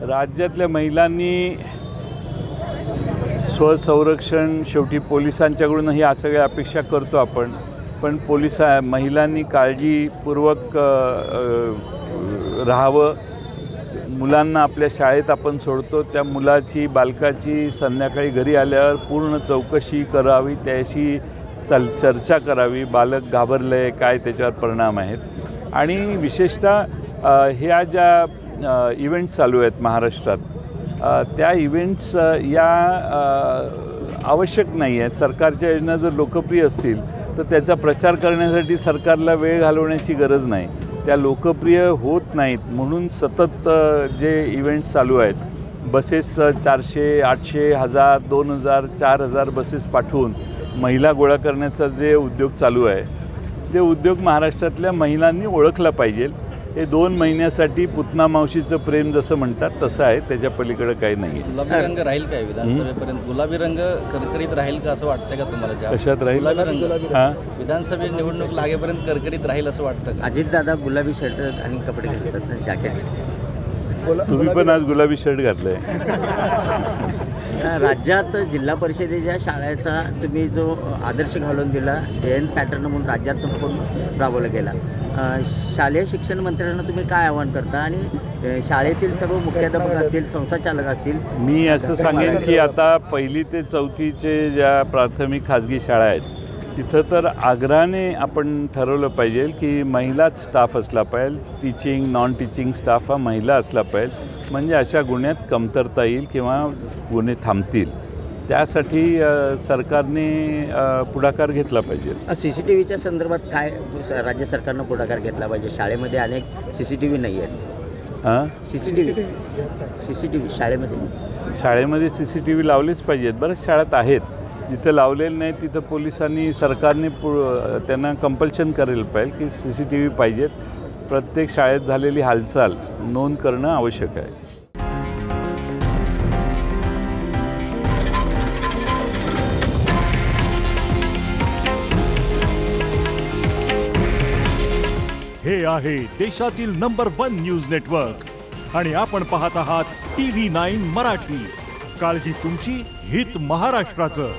राज्यातल्या महिलांनी स्वसंरक्षण शेवटी पोलिसांच्याकडूनही या सगळ्या अपेक्षा करतो आपण, पण महिलांनी काळजीपूर्वक राहावं. मुलांना आपल्या शाळेत आपण सोडतो, त्या मुलाची बालकाची संध्याकाळी घरी आल्यावर पूर्ण चौकशी करावी, त्याशी चर्चा करावी. बालक घाबरलं आहे, काय त्याच्यावर परिणाम आहेत. आणि विशेषतः ह्या ज्या इव्हेंट्स चालू आहेत महाराष्ट्रात, त्या इव्हेंट्स या आवश्यक नाही आहेत. सरकारच्या योजना जर लोकप्रिय असतील तर त्याचा प्रचार करण्यासाठी सरकारला वेळ घालवण्याची गरज नाही. त्या लोकप्रिय होत नाहीत म्हणून सतत जे इव्हेंट्स चालू आहेत, बसेस 400, 800, 1000, 2000, 4000 बसेस पाठवून महिला गोळा करण्याचा जे उद्योग चालू आहे, ते उद्योग महाराष्ट्रातल्या महिलांनी ओळखला पाहिजे. हे 2 महिन्यासाठी पुतना मावशीचं प्रेम जसं म्हणतात तसं आहे, त्याच्या पलीकडे काही नाही. गुलाबी रंग राहील काय विधानसभेपर्यंत? गुलाबी रंग करकरीत राहील का असं वाटतं का तुम्हाला? कशात राहील? गुलाबी रंग हां, विधानसभेची निवडणूक लागेपर्यंत करकरीत राहील असं वाटतं का? अजितदादा गुलाबी शर्ट आणि कपडे घालतात ना, जॅकेट. तुम्ही पण आज गुलाबी शर्ट घातलंय. राज्यात जिल्हा परिषदेच्या शाळेचा तुम्ही जो आदर्श घालून दिला, जयंत पॅटर्न म्हणून राज्यात संपूर्ण राबवला गेला. शालेय शिक्षण मंत्र्यांना तुम्ही काय आवाहन करता आणि शाळेतील सर्व मुख्याध्यापक असतील, संस्थाचालक असतील? मी असं सांगेन की आता 1ली ते 4थीचे ज्या प्राथमिक खाजगी शाळा आहेत, तिथं तर आग्रहाने आपण ठरवलं पाहिजे की महिलाच स्टाफ असला पाहिजे. टीचिंग, नॉन टीचिंग स्टाफ हा महिला असला पाहिजे, म्हणजे अशा गुन्ह्यात कमतरता येईल किंवा गुन्हे थांबतील. त्यासाठी सरकारने पुढाकार घेतला पाहिजे. CCTVच्या संदर्भात काय राज्य सरकारनं पुढाकार घेतला पाहिजे? शाळेमध्ये अनेक CCTV नाही आहेत. हां, CCTV शाळेमध्ये CCTV लावलेच पाहिजेत. बऱ्याच शाळेत आहेत, जिथं लावलेलं नाही तिथं पोलिसांनी, सरकारने त्यांना कंपल्शन करायला पाहिजे की CCTV पाहिजेत. प्रत्येक शाळेत झालेली हालचाल नोंद करणं आवश्यक आहे. हे आहे देशातील नंबर 1 न्यूज नेटवर्क आणि आपण पाहत आहात TV9 मराठी. काळजी तुमची, हित महाराष्ट्राचं.